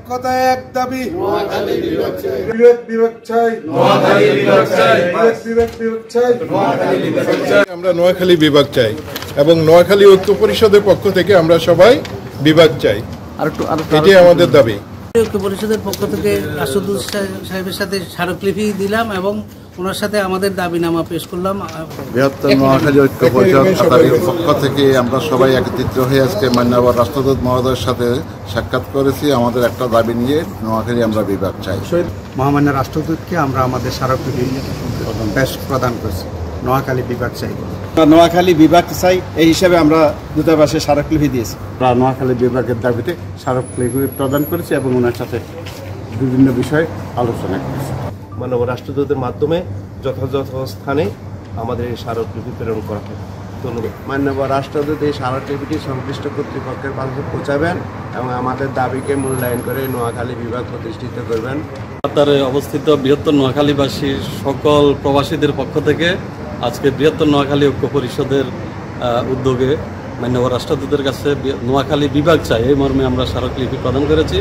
কথা এক দাবি, বিভাগ চাই, আমরা নোয়াখালী বিভাগ চাই এবং নোয়াখালী ঐক্য পরিষদের পক্ষ থেকে আমরা সবাই বিভাগ চাই, এটাই আমাদের দাবি। ঐক্য পরিষদের পক্ষ থেকে আসাদুল সাহেবের সাথে স্মারকলিপি দিলাম এবং ওনার সাথে আমাদের দাবিনামা পেশ করলাম। বৃহত্তর নোয়াখালী ঐক্য পরিষদ পক্ষ থেকে আমরা সবাই একত্রিত হয়ে আজকে মাননীয় রাষ্ট্রদূত মহোদয়ের সাথে সাক্ষাৎ করেছি। আমাদের একটা দাবি নিয়ে নোয়াখালী আমরা বিভাগ চাই। মহামান্য রাষ্ট্রদূতকে আমরা আমাদের স্মারকলিপি পেশ প্রদান করছি, নোয়াখালী বিভাগ চাই। নোয়াখালী বিভাগ চাই এই হিসাবে আমরা দূতাবাসে স্মারকলিপি দিয়েছি। আমরা নোয়াখালী বিভাগের দাবিতে স্মারকলিপি প্রদান করেছি এবং ওনার সাথে বিভিন্ন বিষয়ে আলোচনা করেছি। মাননীয় রাষ্ট্রদূতের মাধ্যমে যথাযথ স্থানে আমাদের এই স্মারকলিপি প্রেরণ করা হবে। ধন্যবাদ। মাননীয় রাষ্ট্রদূত এই স্মারকলিপিটি সংশ্লিষ্ট কর্তৃপক্ষের পাশে পৌঁছাবেন এবং আমাদের দাবিকে মূল্যায়ন করে নোয়াখালী বিভাগ প্রতিষ্ঠিত করবেন। কাতারে অবস্থিত বৃহত্তর নোয়াখালীবাসীর সকল প্রবাসীদের পক্ষ থেকে আজকে বৃহত্তর নোয়াখালী ঐক্য পরিষদের উদ্যোগে মাননীয় রাষ্ট্রদূতের কাছে নোয়াখালী বিভাগ চাই এই মর্মে আমরা স্মারকলিপি প্রদান করেছি।